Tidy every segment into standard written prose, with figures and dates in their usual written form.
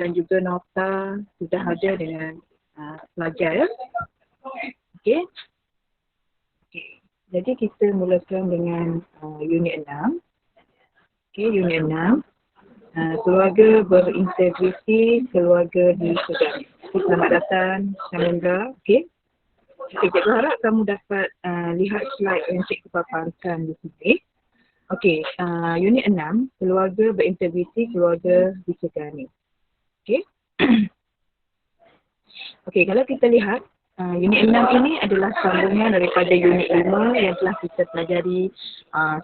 dan juga nota sudah ada dengan pelajar ya. Okey. Okey. Jadi kita mulakan dengan unit 6. Okey, unit 6. Keluarga berintegriti, keluarga disegani. Selamat datang Shamendra. Okey. Cikgu harap kamu dapat lihat slide yang cikgu paparkan di sini. Okey, unit 6, keluarga berintegriti, keluarga disegani. Okey. Okey, kalau kita lihat unit 6 ini adalah sambungan daripada unit 5 yang telah kita pelajari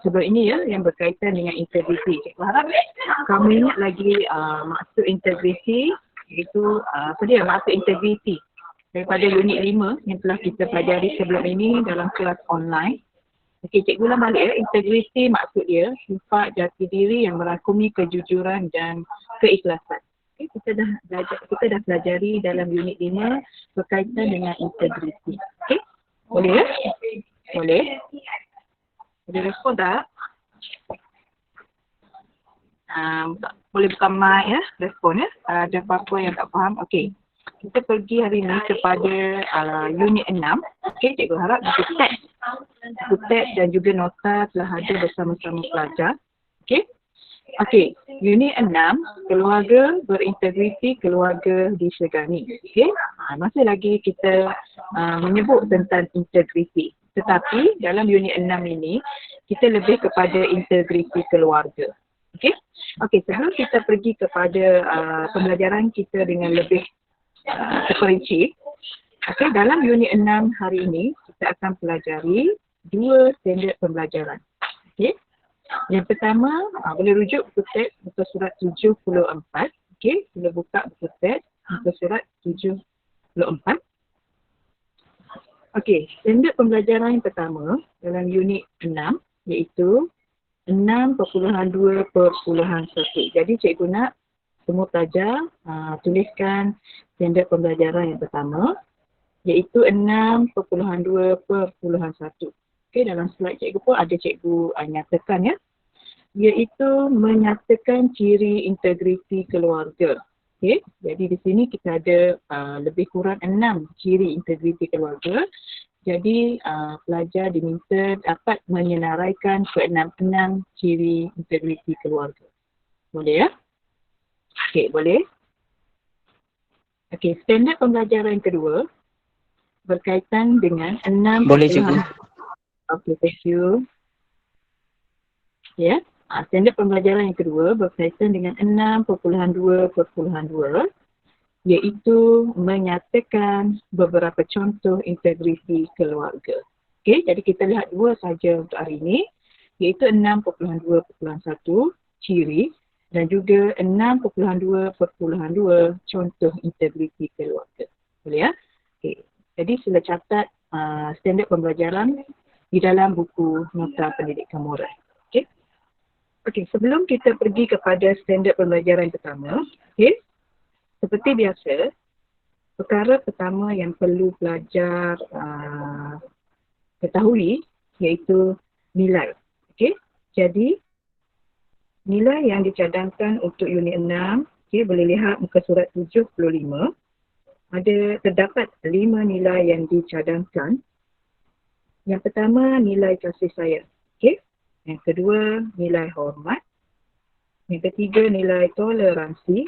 sebelum ini ya, yang berkaitan dengan integriti. Cikgu harap kamu ingat lagi maksud integriti, iaitu maksud integriti daripada unit 5 yang telah kita pelajari sebelum ini dalam kelas online. Okey, cikgu ulang balik ya. Integriti maksud dia sifat jati diri yang merangkumi kejujuran dan keikhlasan. Okay, kita dah pelajari dalam unit 5 berkaitan dengan integriti. Okey, boleh ya? Boleh? Boleh respon tak? Boleh buka mic ya, respon ya. Ada apa-apa yang tak faham? Okey. Kita pergi hari ini kepada unit 6. Okey, cikgu harap buku teks dan juga nota telah ada bersama-sama pelajar. Okey. Okey, unit 6, keluarga berintegriti, keluarga disegani. Okey, masih lagi kita menyebut tentang integriti. Tetapi dalam unit 6 ini, kita lebih kepada integriti keluarga. Okey, sebelum kita pergi kepada pembelajaran kita dengan lebih terperinci, okey, dalam unit 6 hari ini, kita akan pelajari 2 standard pembelajaran. Okey. Yang pertama, boleh rujuk buku teks muka surat 74. Okey, boleh buka buku teks muka surat 74. Okey, standard pembelajaran yang pertama dalam unit 6 iaitu 6.2.1. Jadi cikgu nak semua pelajar tuliskan standard pembelajaran yang pertama iaitu 6.2.1. Okey, dalam slide cikgu pun ada cikgu nyatakan ya, iaitu menyatakan ciri integriti keluarga. Okey, jadi di sini kita ada lebih kurang 6 ciri integriti keluarga. Jadi pelajar diminta dapat menyenaraikan ke-6 ciri integriti keluarga. Boleh ya? Okey, boleh. Okey, standard pembelajaran yang kedua berkaitan dengan 6. Boleh cikgu. Okay, thank you. Ya, standard pembelajaran yang kedua berkaitan dengan 6.2.2 iaitu menyatakan beberapa contoh integriti keluarga. Okey, jadi kita lihat dua saja untuk hari ini iaitu 6.2.1 ciri dan juga 6.2.2 contoh integriti keluarga. Boleh ya? Okey, jadi sila catat standard pembelajaran di dalam buku nota pendidikan moral. Okey. Okey, sebelum kita pergi kepada standard pembelajaran pertama, okey. Seperti biasa, perkara pertama yang perlu pelajar ketahui iaitu nilai. Okey. Jadi nilai yang dicadangkan untuk unit 6, okey, boleh lihat muka surat 75. Terdapat 5 nilai yang dicadangkan. Yang pertama, nilai kasih sayang. Okey. Yang kedua, nilai hormat. Yang ketiga, nilai toleransi.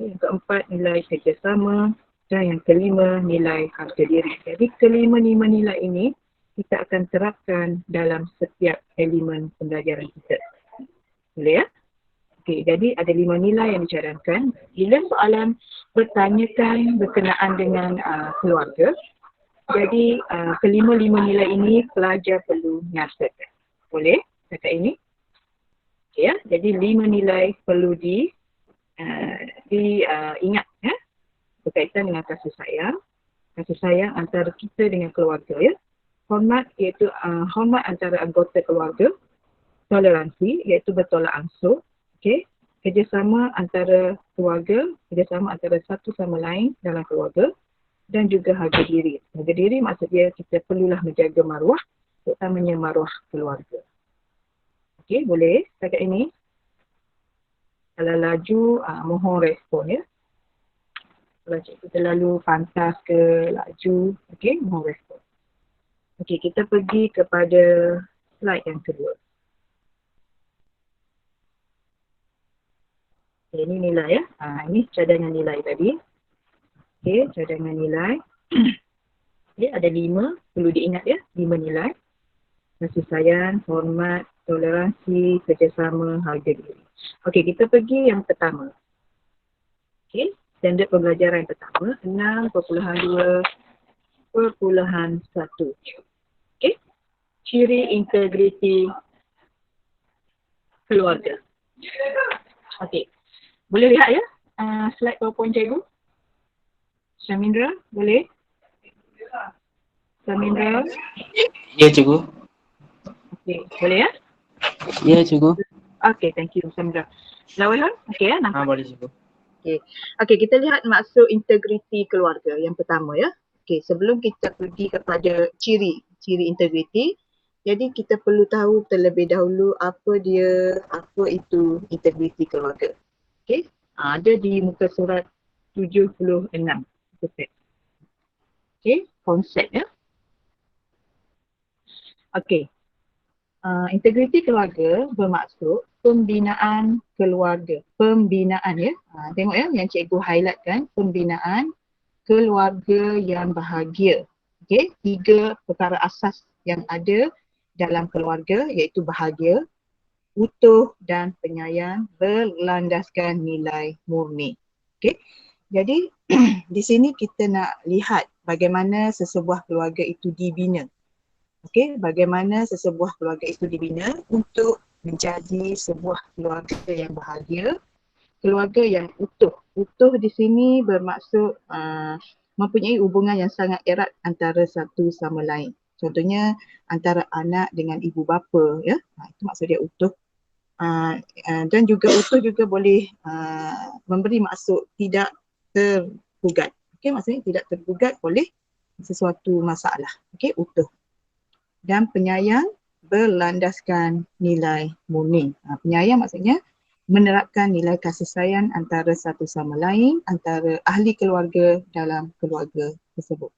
Yang keempat, nilai kerjasama. Dan yang kelima, nilai harga diri. Jadi kelima-lima nilai ini kita akan terapkan dalam setiap elemen pembelajaran kita. Boleh ya? Okey, jadi ada 5 nilai yang dicadangkan. Bila soalan bertanyakan berkenaan dengan keluarga, jadi kelima-lima nilai ini pelajar perlu nyatakan. Boleh cakap ini? Okay, ya. Jadi 5 nilai perlu diingat ya. Berkaitan dengan kasih sayang antara kita dengan keluarga ya. Hormat iaitu hormat antara anggota keluarga. Toleransi iaitu bertolak ansur. Okey. Kerjasama antara keluarga, kerjasama antara satu sama lain dalam keluarga. Dan juga harga diri. Harga diri maksud dia kita perlulah menjaga maruah, terutamanya maruah keluarga. Okey, boleh setakat ini? Kalau laju, mohon respon ya. Kalau cikgu terlalu pantas ke laju, okey, mohon respon. Okey, kita pergi kepada slide yang kedua. Okay, ini nilai ya. Ini cadangan nilai tadi. Okey, cadangan nilai. Okay, ada 5, perlu diingat ya, 5 nilai. Kasih sayang, hormat, toleransi, kerjasama, harga diri. Okey, kita pergi yang pertama. Okey, standard pembelajaran yang pertama, 6.2.1. Okey, ciri integriti keluarga. Okey, boleh lihat ya slide PowerPoint cikgu? Syamindra, boleh? Syamindra? Ya, cikgu. Okey, boleh ya? Ya, cikgu. Okey, thank you Syamindra. Lawan, okey ya, nampak? Boleh, cikgu. Okey, kita lihat maksud integriti keluarga yang pertama ya. Okey, sebelum kita pergi kepada ciri integriti, jadi kita perlu tahu terlebih dahulu apa itu integriti keluarga. Okey, ada di muka surat 76. Okey, konsep ya. Okey. Integriti keluarga bermaksud pembinaan keluarga. Pembinaan ya. Tengok ya yang cikgu highlightkan, pembinaan keluarga yang bahagia. Okey, 3 perkara asas yang ada dalam keluarga iaitu bahagia, utuh dan penyayang berlandaskan nilai murni. Okey. Jadi di sini kita nak lihat bagaimana sesebuah keluarga itu dibina. Okey, bagaimana sesebuah keluarga itu dibina untuk menjadi sebuah keluarga yang bahagia, keluarga yang utuh. Utuh di sini bermaksud mempunyai hubungan yang sangat erat antara satu sama lain. Contohnya antara anak dengan ibu bapa ya. Itu maksud dia utuh. Dan juga utuh juga boleh memberi maksud tidak tergugat. Okey, maksudnya tidak tergugat oleh sesuatu masalah. Okey, utuh. Dan penyayang berlandaskan nilai murni. Penyayang maksudnya menerapkan nilai kasih sayang antara satu sama lain, antara ahli keluarga dalam keluarga tersebut.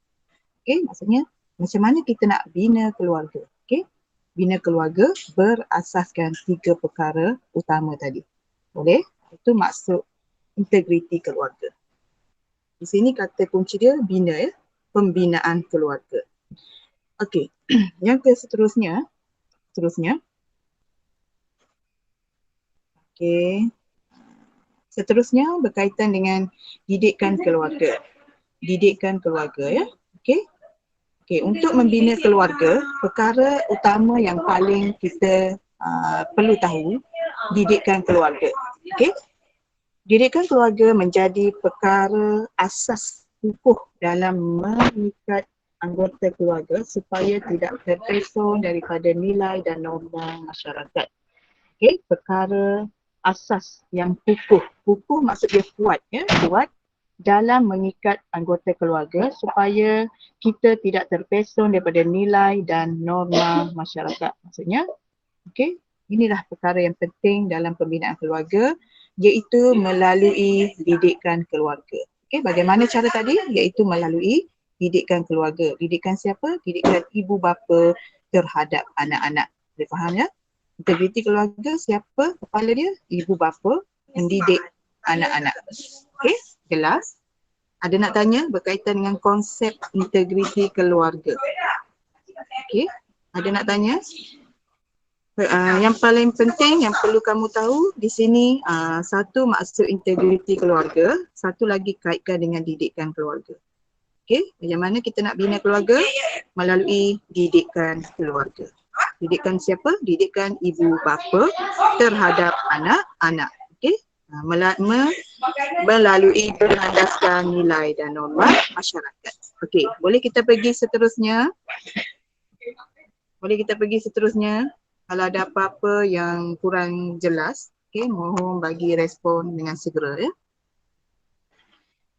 Okey, maksudnya macam mana kita nak bina keluarga. Okey, bina keluarga berasaskan 3 perkara utama tadi. Boleh? Itu maksud integriti keluarga. Di sini kata kunci dia bina ya, pembinaan keluarga. Okey, yang seterusnya. Okey. Seterusnya berkaitan dengan didikan keluarga. Didikan keluarga ya. Okey. Okey, untuk membina keluarga, perkara utama yang paling kita perlu tahu, didikan keluarga. Okey. Didikan keluarga menjadi perkara asas kukuh dalam mengikat anggota keluarga supaya tidak terpesong daripada nilai dan norma masyarakat. Okey, perkara asas yang kukuh. Kukuh maksud dia kuat ya, kuat dalam mengikat anggota keluarga supaya kita tidak terpesong daripada nilai dan norma masyarakat. Maksudnya, okey, inilah perkara yang penting dalam pembinaan keluarga iaitu melalui didikan keluarga. Okey, bagaimana cara tadi? Iaitu melalui didikan keluarga. Didikan siapa? Didikan ibu bapa terhadap anak-anak. Boleh faham ya? Integriti keluarga siapa? Kepala dia? Ibu bapa mendidik anak-anak. Okey, jelas? Ada nak tanya berkaitan dengan konsep integriti keluarga? Okey, ada nak tanya? Yang paling penting yang perlu kamu tahu di sini, satu maksud integriti keluarga, satu lagi kaitkan dengan didikan keluarga. Okey, macam mana kita nak bina keluarga? Melalui didikan keluarga. Didikan siapa? Didikan ibu bapa terhadap anak-anak. Okey, melalui berlandaskan nilai dan norma masyarakat. Okey, boleh kita pergi seterusnya? Kalau ada apa-apa yang kurang jelas, okey, mohon bagi respon dengan segera ya.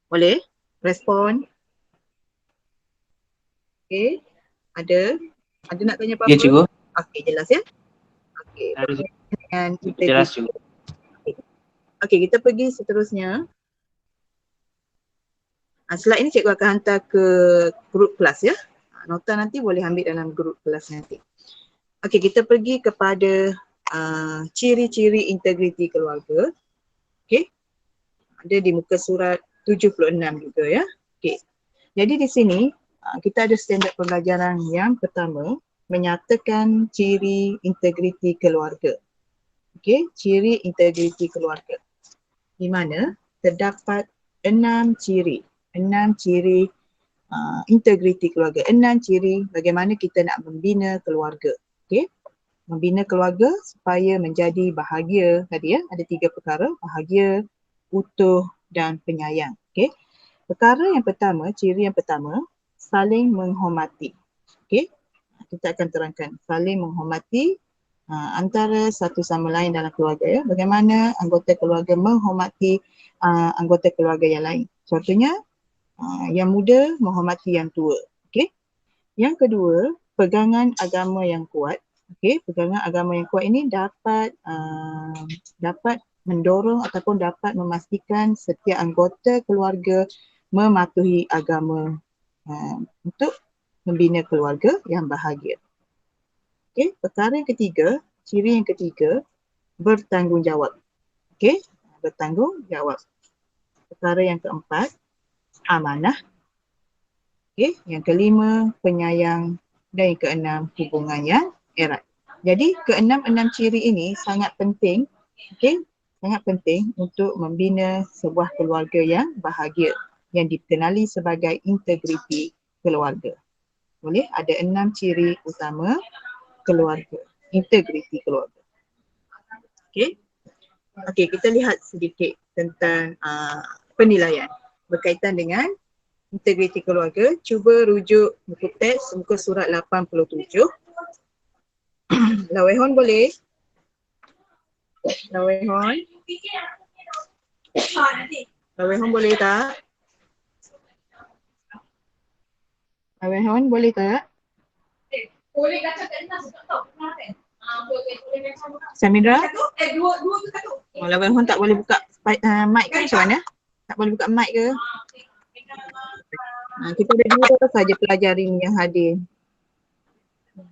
Boleh? Respon? Okey, ada nak tanya apa-apa? Ya, cikgu. Okey, jelas ya? Okey, dengan Jelas, cikgu. Okey, kita pergi seterusnya. Slide ini cikgu akan hantar ke grup kelas ya. Nota nanti boleh ambil dalam grup kelas nanti. Okey, kita pergi kepada ciri-ciri integriti keluarga. Okey. Ada di muka surat 76 juga ya. Okey. Jadi di sini kita ada standard pembelajaran yang pertama, menyatakan ciri integriti keluarga. Okey, ciri integriti keluarga. Di mana terdapat 6 ciri integriti keluarga. 6 ciri bagaimana kita nak membina keluarga. Okey. Membina keluarga supaya menjadi bahagia tadi ya. Ada 3 perkara, bahagia, utuh dan penyayang. Okey. Perkara yang pertama, ciri yang pertama, saling menghormati. Okey. Kita akan terangkan saling menghormati antara satu sama lain dalam keluarga ya. Bagaimana anggota keluarga menghormati anggota keluarga yang lain. Contohnya yang muda menghormati yang tua. Okey. Yang kedua, pegangan agama yang kuat. Okey, pegangan agama yang kuat ini dapat mendorong ataupun dapat memastikan setiap anggota keluarga mematuhi agama untuk membina keluarga yang bahagia. Okey, perkara yang ketiga, ciri yang ketiga, bertanggungjawab. Okey, bertanggungjawab. Perkara yang keempat, amanah. Okay. Yang kelima, penyayang. Dan yang keenam, hubungan yang erat. Jadi keenam ciri ini sangat penting, okay, sangat penting untuk membina sebuah keluarga yang bahagia yang dikenali sebagai integriti keluarga. Boleh ada 6 ciri utama keluarga, integriti keluarga. Okay. Okay, kita lihat sedikit tentang penilaian berkaitan dengan integriti keluarga. Cuba rujuk buku teks muka surat 87. Lawehon boleh? Lawehon? Lawehon boleh tak? Lawehon boleh tak? Boleh kacau kat Nas tak tahu kenapa. Boleh kacau. Samindra? Dua tu satu. Lawehon tak boleh buka mic ke macam mana? Tak boleh buka mic ke? Kita ada 2 saja pelajar ini yang hadir.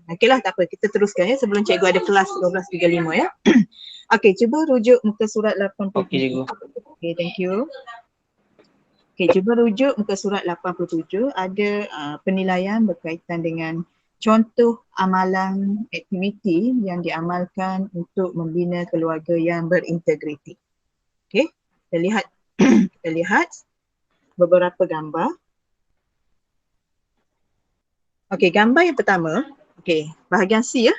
Okeylah, tak apa. Kita teruskan ya sebelum cikgu ada kelas 12.35 ya. Okey, cuba rujuk muka surat 87. Okey, cikgu. Okey, thank you. Okey, cuba rujuk muka surat 87. Ada penilaian berkaitan dengan contoh amalan aktiviti yang diamalkan untuk membina keluarga yang berintegriti. Okey, kita lihat kita lihat beberapa gambar. Okey, gambar yang pertama. Okey, bahagian C ya.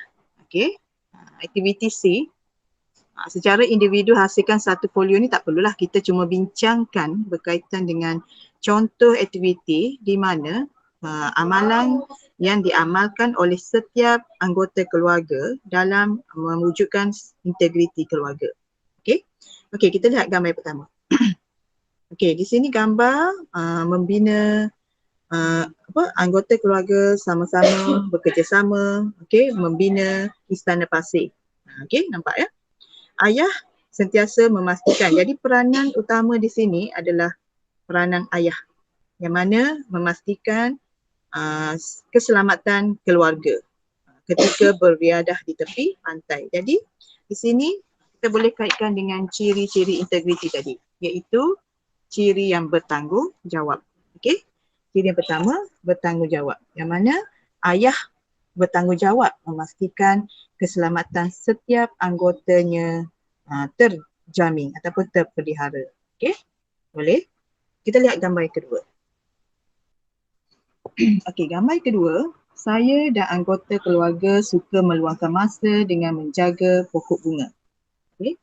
Okey, aktiviti C. Secara individu hasilkan satu folio ni tak perlulah, kita cuma bincangkan berkaitan dengan contoh aktiviti di mana amalan yang diamalkan oleh setiap anggota keluarga dalam mewujudkan integriti keluarga. Okey. Okey, kita lihat gambar yang pertama. Okey, di sini gambar membina anggota keluarga sama-sama bekerjasama, okey, membina istana pasir. Okey, nampak ya? Ayah sentiasa memastikan. Jadi peranan utama di sini adalah peranan ayah yang mana memastikan keselamatan keluarga ketika berriadah di tepi pantai. Jadi di sini kita boleh kaitkan dengan ciri-ciri integriti tadi, iaitu ciri yang bertanggungjawab. Okey. Ciri yang pertama, bertanggungjawab. Yang mana ayah bertanggungjawab memastikan keselamatan setiap anggotanya terjamin ataupun terpelihara. Okey? Boleh? Kita lihat gambar yang kedua. Okey, gambar yang kedua, saya dan anggota keluarga suka meluangkan masa dengan menjaga pokok bunga. Okey?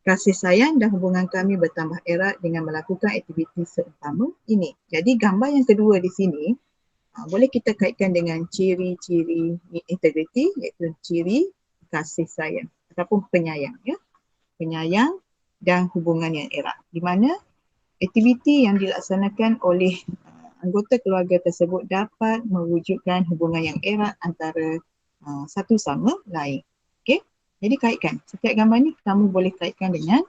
Kasih sayang dan hubungan kami bertambah erat dengan melakukan aktiviti seumpama ini. Jadi gambar yang kedua di sini boleh kita kaitkan dengan ciri-ciri integriti, iaitu ciri kasih sayang ataupun penyayang ya. Penyayang dan hubungan yang erat. Di mana aktiviti yang dilaksanakan oleh anggota keluarga tersebut dapat mewujudkan hubungan yang erat antara satu sama lain. Okey? Jadi kaitkan. Setiap gambar ni kamu boleh kaitkan dengan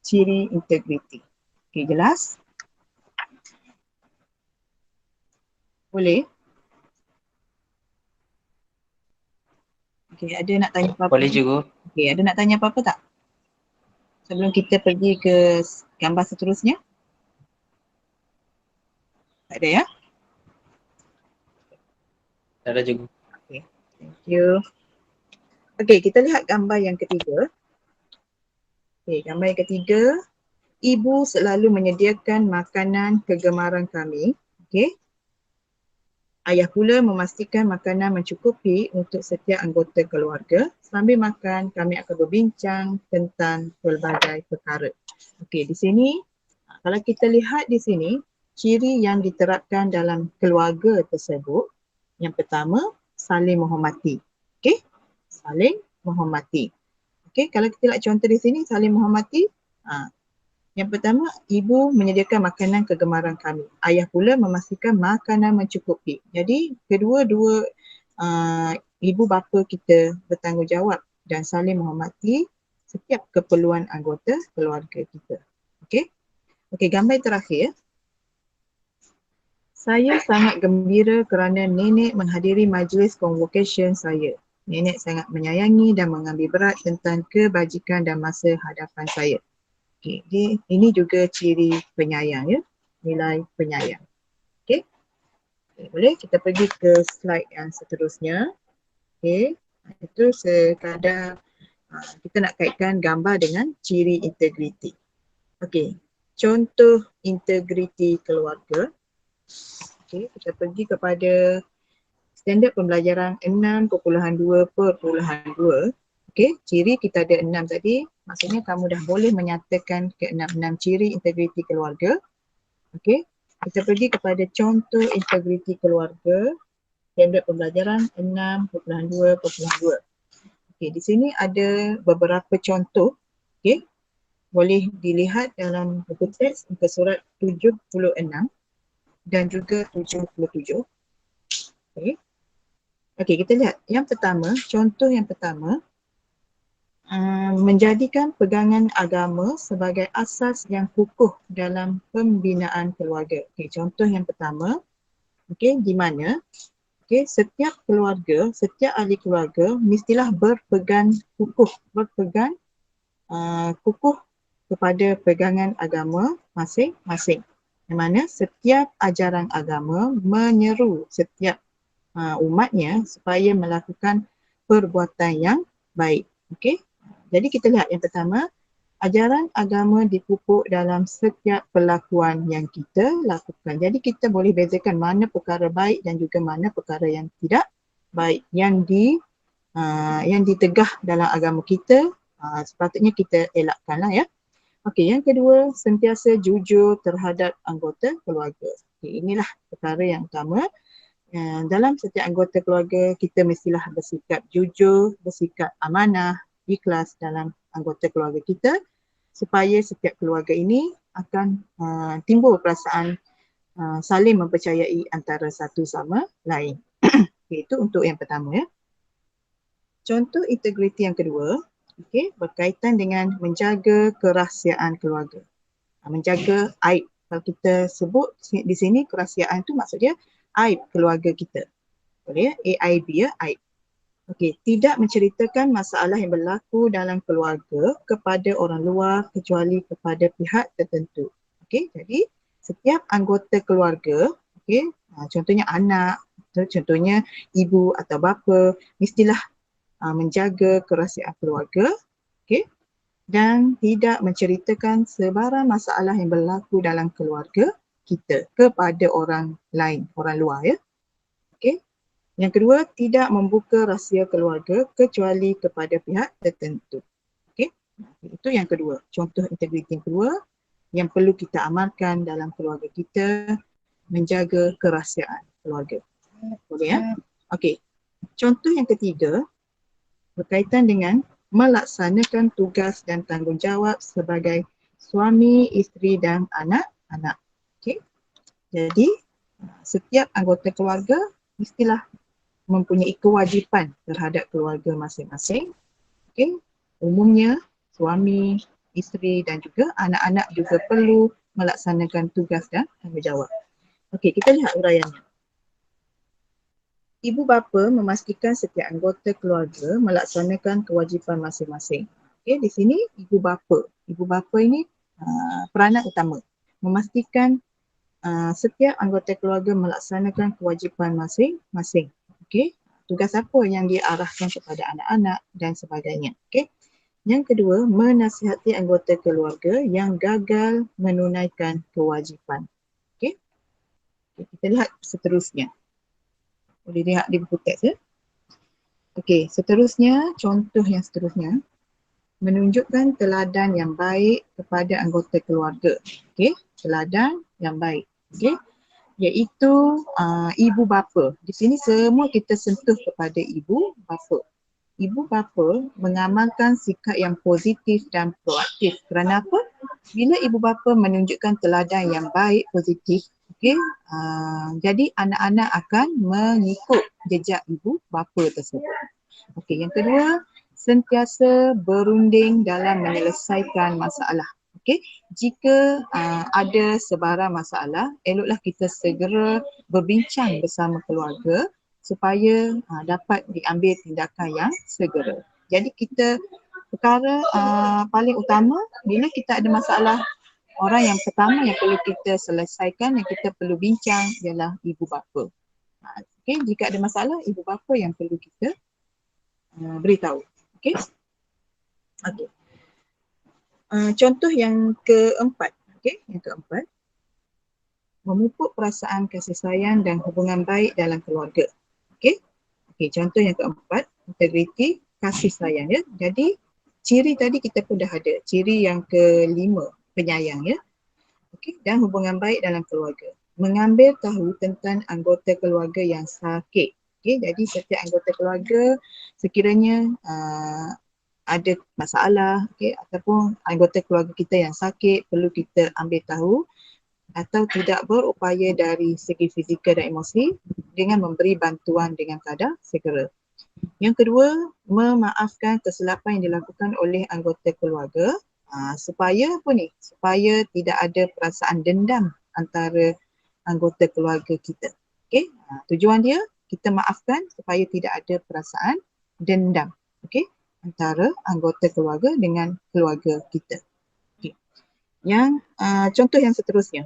ciri integriti. Okey, jelas? Boleh? Okey, ada nak tanya apa-apa? Boleh cikgu. Okey, ada nak tanya apa-apa tak? Sebelum kita pergi ke gambar seterusnya? Tak ada ya? Tak ada cikgu. Okey, thank you. Okey, kita lihat gambar yang ketiga. Okey, gambar yang ketiga. Ibu selalu menyediakan makanan kegemaran kami. Okey. Ayah pula memastikan makanan mencukupi untuk setiap anggota keluarga. Sambil makan, kami akan berbincang tentang pelbagai perkara. Okey, di sini, kalau kita lihat di sini, ciri yang diterapkan dalam keluarga tersebut, yang pertama, saling menghormati. Okey, saling menghormati. Okey, kalau kita lihat contoh di sini, saling menghormati. Yang pertama, ibu menyediakan makanan kegemaran kami. Ayah pula memastikan makanan mencukupi. Jadi, kedua-dua ibu bapa kita bertanggungjawab dan saling menghormati setiap keperluan anggota keluarga kita. Okey? Okey, gambar terakhir. Saya sangat gembira kerana nenek menghadiri majlis convocation saya. Nenek sangat menyayangi dan mengambil berat tentang kebajikan dan masa hadapan saya. Okay. Ini juga ciri penyayang ya, nilai penyayang. Okay. Boleh kita pergi ke slide yang seterusnya. Okay. Itu sekadar kita nak kaitkan gambar dengan ciri integriti. Okay. Contoh integriti keluarga. Okay. Kita pergi kepada standard pembelajaran 6.2.2. Okey, ciri kita ada 6 tadi. Maksudnya kamu dah boleh menyatakan ke 6 ciri integriti keluarga. Okey, kita pergi kepada contoh integriti keluarga. Standard pembelajaran 6.2.2. Okey, di sini ada beberapa contoh. Okey, boleh dilihat dalam buku teks muka surat 76 dan juga 77. Okey. Okey, kita lihat yang pertama, contoh yang pertama, menjadikan pegangan agama sebagai asas yang kukuh dalam pembinaan keluarga. Okey, contoh yang pertama, okey, di mana setiap keluarga, setiap ahli keluarga mestilah berpegang kukuh kepada pegangan agama masing-masing. Di mana setiap ajaran agama menyeru setiap umatnya supaya melakukan perbuatan yang baik. Okey. Jadi kita lihat yang pertama, ajaran agama dipupuk dalam setiap perlakuan yang kita lakukan. Jadi kita boleh bezakan mana perkara baik dan juga mana perkara yang tidak baik yang ditegah dalam agama kita, sepatutnya kita elakkanlah ya. Okey, yang kedua, sentiasa jujur terhadap anggota keluarga. Okay, inilah perkara yang utama. Dalam setiap anggota keluarga kita mestilah bersikap jujur, bersikap amanah, ikhlas dalam anggota keluarga kita supaya setiap keluarga ini akan timbul perasaan saling mempercayai antara satu sama lain. Itu untuk yang pertama ya. Contoh integriti yang kedua, berkaitan dengan menjaga kerahsiaan keluarga. Menjaga aib. Kalau kita sebut di sini kerahsiaan tu maksudnya aib keluarga kita. Boleh ya? AIB ya, aib. Okey, tidak menceritakan masalah yang berlaku dalam keluarga kepada orang luar kecuali kepada pihak tertentu. Okey, jadi setiap anggota keluarga, contohnya anak, contohnya ibu atau bapa, mestilah menjaga kerahsiaan keluarga, dan tidak menceritakan sebarang masalah yang berlaku dalam keluarga kita kepada orang lain, orang luar ya. Okey. Yang kedua, tidak membuka rahsia keluarga kecuali kepada pihak tertentu. Okey. Itu yang kedua. Contoh integriti yang kedua yang perlu kita amalkan dalam keluarga kita, menjaga kerahsiaan keluarga. Boleh ya? Okey. Contoh yang ketiga berkaitan dengan melaksanakan tugas dan tanggungjawab sebagai suami, isteri dan anak-anak. Okey. Jadi, setiap anggota keluarga mestilah mempunyai kewajipan terhadap keluarga masing-masing. Umumnya suami, isteri dan juga anak-anak juga perlu melaksanakan tugas dan tanggungjawab. Okey, kita lihat uraiannya. Ibu bapa memastikan setiap anggota keluarga melaksanakan kewajipan masing-masing. Okey, di sini ibu bapa. Ibu bapa ini peranan utama. Memastikan setiap anggota keluarga melaksanakan kewajipan masing-masing. Okey, tugas apa yang diarahkan kepada anak-anak dan sebagainya. Okey. Yang kedua, menasihati anggota keluarga yang gagal menunaikan kewajipan. Okey. Kita lihat seterusnya. Boleh lihat di buku teks ya. Okey, seterusnya, contoh yang seterusnya, menunjukkan teladan yang baik kepada anggota keluarga. Okey, teladan yang baik. Okey, iaitu ibu bapa. Di sini semua kita sentuh kepada ibu bapa. Ibu bapa mengamalkan sikap yang positif dan proaktif. Kerana apa? Bila ibu bapa menunjukkan teladan yang baik, positif, okey, jadi anak-anak akan mengikut jejak ibu bapa tersebut. Okey, yang kedua, sentiasa berunding dalam menyelesaikan masalah. Okey, jika ada sebarang masalah, eloklah kita segera berbincang bersama keluarga supaya dapat diambil tindakan yang segera. Jadi kita perkara paling utama bila kita ada masalah, orang yang pertama yang perlu kita selesaikan, yang kita perlu bincang ialah ibu bapa. Okey, jika ada masalah, ibu bapa yang perlu kita beritahu. Okey. Okey. Contoh yang keempat, okey, yang keempat, memupuk perasaan kasih sayang dan hubungan baik dalam keluarga. Okey. Okey, contoh yang keempat, integriti, kasih sayang ya. Jadi ciri tadi kita pun dah ada. Ciri yang kelima, penyayang ya. Okey, dan hubungan baik dalam keluarga. Mengambil tahu tentang anggota keluarga yang sakit. Okey, jadi setiap anggota keluarga sekiranya ada masalah, okey, ataupun anggota keluarga kita yang sakit, perlu kita ambil tahu atau tidak berupaya dari segi fizikal dan emosi dengan memberi bantuan dengan kadar segera. Yang kedua, memaafkan kesilapan yang dilakukan oleh anggota keluarga supaya apa ni? Supaya tidak ada perasaan dendam antara anggota keluarga kita. Okey, tujuan dia kita maafkan supaya tidak ada perasaan dendam. Okey, antara anggota keluarga dengan keluarga kita. Okay. Yang contoh yang seterusnya.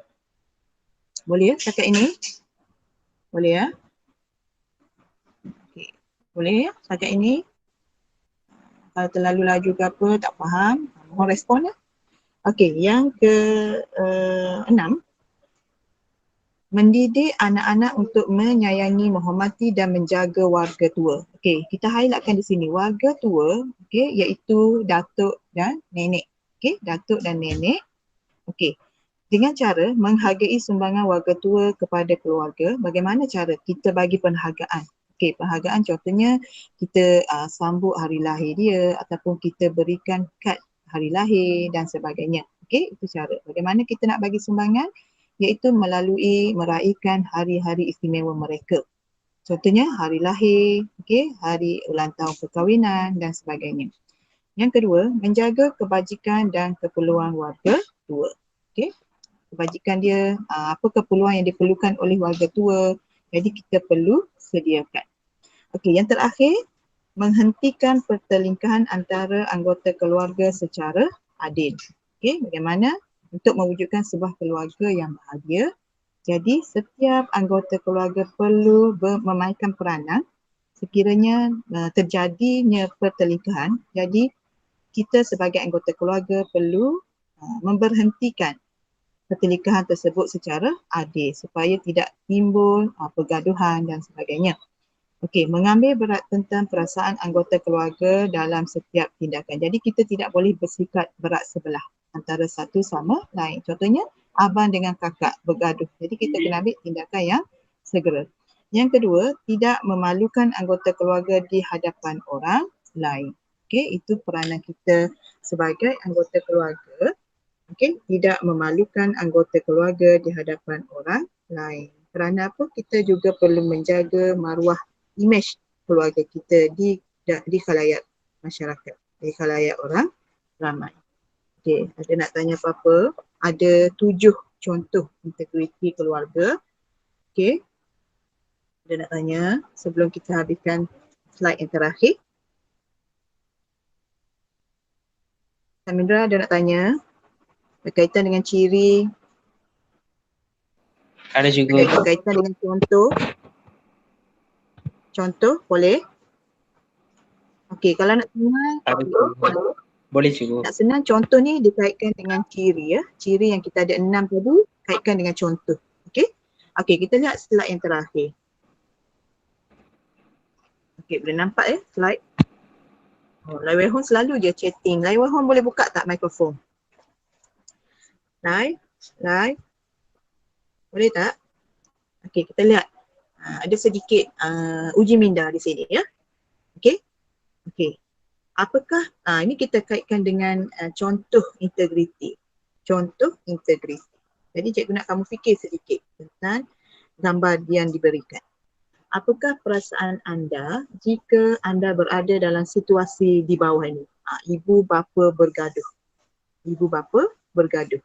Boleh ya setakat ini? Boleh ya? Okay. Boleh ya setakat ini? Kalau terlalu laju ke apa, tak faham, mohon respon ya. Okey, yang ke-6, mendidik anak-anak untuk menyayangi, menghormati dan menjaga warga tua. Okey, kita highlightkan di sini warga tua, okey, iaitu datuk dan nenek. Okey, datuk dan nenek. Okey, dengan cara menghargai sumbangan warga tua kepada keluarga. Bagaimana cara kita bagi penghargaan? Okey, penghargaan contohnya kita sambut hari lahir dia ataupun kita berikan kad hari lahir dan sebagainya. Okey, itu cara. Bagaimana kita nak bagi sumbangan? Iaitu melalui meraihkan hari-hari istimewa mereka. Contohnya hari lahir, okey, hari ulang tahun perkahwinan dan sebagainya. Yang kedua, menjaga kebajikan dan keperluan warga tua. Okey, kebajikan dia, apa keperluan yang diperlukan oleh warga tua, jadi kita perlu sediakan. Okey, yang terakhir, menghentikan pertelingkahan antara anggota keluarga secara adil. Okey, bagaimana untuk mewujudkan sebuah keluarga yang bahagia. Jadi setiap anggota keluarga perlu memainkan peranan sekiranya terjadinya pertelingkahan. Jadi kita sebagai anggota keluarga perlu memberhentikan pertelingkahan tersebut secara adil supaya tidak timbul pergaduhan dan sebagainya. Okey, mengambil berat tentang perasaan anggota keluarga dalam setiap tindakan. Jadi kita tidak boleh bersikap berat sebelah antara satu sama lain. Contohnya abang dengan kakak bergaduh. Jadi kita kena ambil tindakan yang segera. Yang kedua, tidak memalukan anggota keluarga di hadapan orang lain. Okey, itu peranan kita sebagai anggota keluarga. Okey, tidak memalukan anggota keluarga di hadapan orang lain. Kerana apa? Kita juga perlu menjaga maruah imej keluarga kita di khalayak masyarakat, di khalayak orang ramai. Okey, ada nak tanya apa-apa? Ada 7 contoh integriti keluarga. Okey. Ada nak tanya sebelum kita habiskan slide yang terakhir. Samindra ada nak tanya berkaitan dengan ciri, Ada cikgu. berkaitan dengan contoh. Contoh boleh? Okey, kalau nak senang, Ada cikgu. Boleh cikgu. nak senang contoh ni dikaitkan dengan ciri ya. Ciri yang kita ada 6 tadi kaitkan dengan contoh. Okey? Okey, kita lihat slide yang terakhir. Okey, boleh nampak ya slide? Oh, Lai Wei Hong selalu je chatting. Lai Wei Hong boleh buka tak mikrofon? Lai? Boleh tak? Okey, kita lihat. Ada sedikit uji minda di sini ya. Okey? Okey. Apakah, ini kita kaitkan dengan contoh integriti. Contoh integriti. Jadi cikgu nak kamu fikir sedikit tentang gambar yang diberikan. Apakah perasaan anda jika anda berada dalam situasi di bawah ini? Ibu bapa bergaduh. Ibu bapa bergaduh.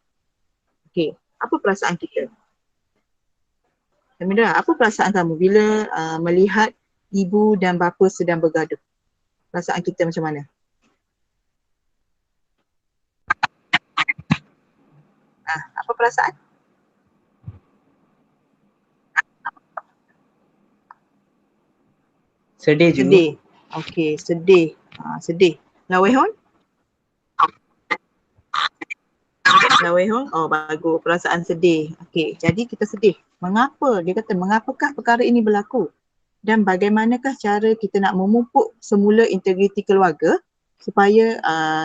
Okey, apa perasaan kita? Samindra, apa perasaan kamu bila melihat ibu dan bapa sedang bergaduh? Perasaan kita macam mana? Apa perasaan? Sedih cikgu. Sedih. Okey, sedih. Sedih. Lai Wei Hong? Lai Wei Hong? Oh, bagus. Perasaan sedih. Okey, jadi kita sedih. Mengapa? Dia kata, mengapakah perkara ini berlaku? Dan bagaimanakah cara kita nak memupuk semula integriti keluarga supaya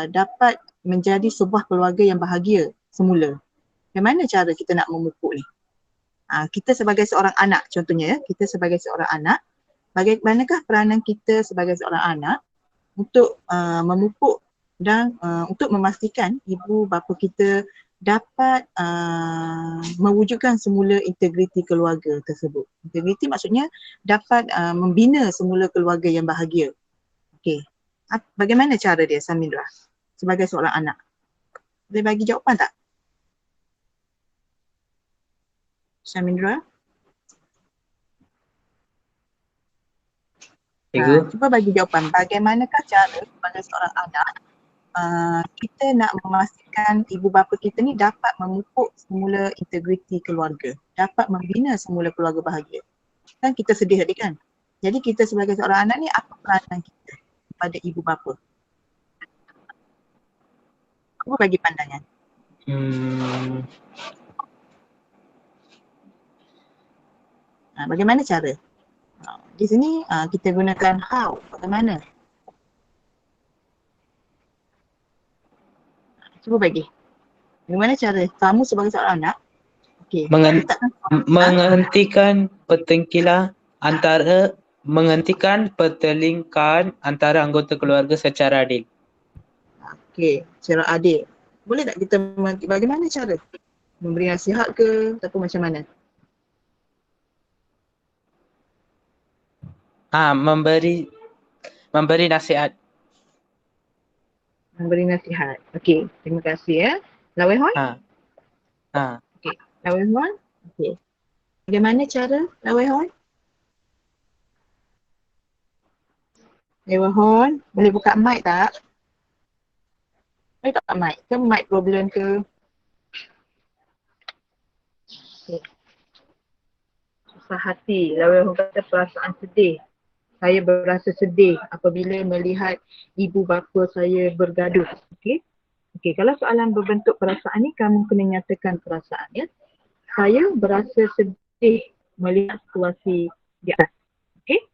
dapat menjadi sebuah keluarga yang bahagia semula? Bagaimana cara kita nak memupuk ni? Kita sebagai seorang anak contohnya ya, kita sebagai seorang anak, bagaimanakah peranan kita sebagai seorang anak untuk memupuk dan untuk memastikan ibu bapa kita dapat mewujudkan semula integriti keluarga tersebut. Integriti maksudnya dapat membina semula keluarga yang bahagia. Okey. Bagaimana cara dia, Samindra, sebagai seorang anak? Boleh bagi jawapan tak? Samindra? Cikgu. Cuba bagi jawapan. Bagaimanakah cara sebagai seorang anak kita nak memastikan ibu bapa kita ni dapat memupuk semula integriti keluarga, dapat membina semula keluarga bahagia. Kan kita sedih tadi kan? Jadi kita sebagai seorang anak ni apa peranan kita kepada ibu bapa? Apa bagi pandangan? Bagaimana cara? Di sini kita gunakan how, bagaimana? Cuba bagi. Bagaimana cara kamu sebagai seorang anak menghentikan pertelingkahan antara anggota keluarga secara adil. Okey, secara adil. Boleh tak kita bagaimana cara? Memberi nasihat ke ataupun macam mana? Memberi nasihat. Memberi nasihat. Okey, terima kasih ya. Lai Wei Hong? Okey, Lai Wei Hong? Okey. Bagaimana cara Lai Wei Hong? Lai Wei Hong, boleh buka mic tak? Boleh tak mic? Ke mic problem ke? Okey. Susah hati. Lai Wei Hong kata perasaan sedih. Saya berasa sedih apabila melihat ibu bapa saya bergaduh. Okey. Okey, kalau soalan berbentuk perasaan ni, kamu kena nyatakan perasaan ya. Saya berasa sedih melihat situasi di atas. Okey.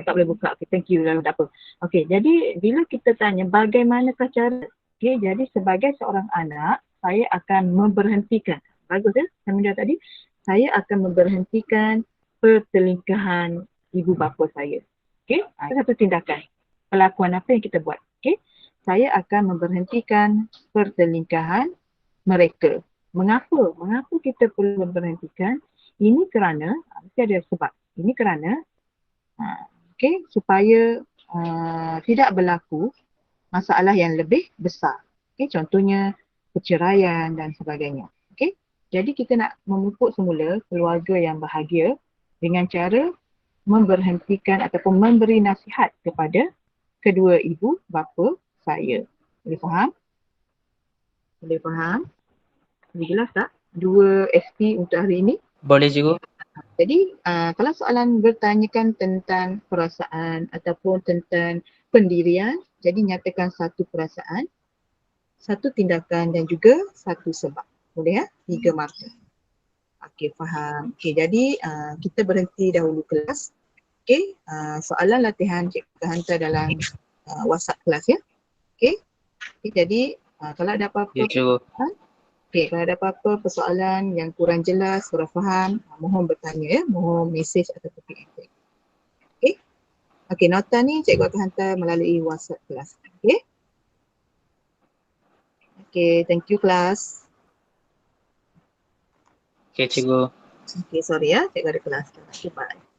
Tak boleh buka. Okay, thank you. Tak apa. Okey, jadi bila kita tanya bagaimanakah cara, okey, jadi sebagai seorang anak, saya akan memberhentikan. Bagus ya, Samindra tadi. Saya akan memberhentikan pertelingkahan ibu bapa saya. Okey, itu satu tindakan. Pelakuan apa yang kita buat. Okey. Saya akan memberhentikan pertelingkahan mereka. Mengapa? Mengapa kita perlu memberhentikan? Ini kerana, mesti ada sebab. Ini kerana, supaya tidak berlaku masalah yang lebih besar. Okey, contohnya perceraian dan sebagainya. Okey. Jadi kita nak memupuk semula keluarga yang bahagia dengan cara memberhentikan ataupun memberi nasihat kepada kedua ibu bapa saya. Boleh faham? Boleh faham? Boleh jelas tak? 2 SP untuk hari ini. Boleh cikgu? Jadi kalau soalan bertanyakan tentang perasaan ataupun tentang pendirian, jadi nyatakan satu perasaan, satu tindakan dan juga satu sebab. Boleh ya? 3 markah. Okey, faham. Okey, jadi kita berhenti dahulu kelas. Okey, soalan latihan cikgu hantar dalam WhatsApp kelas ya. Okey. Okay, jadi kalau ada apa-apa Ya cikgu. kalau ada apa-apa persoalan yang kurang jelas, kurang faham, mohon bertanya ya, mohon mesej ataupun PM. Okey. Okey, nota ni cikgu akan hantar melalui WhatsApp kelas. Okey. Okay, thank you kelas. Okey cikgu. Okay, sorry ya, cikgu ada kelas. Okay, bye.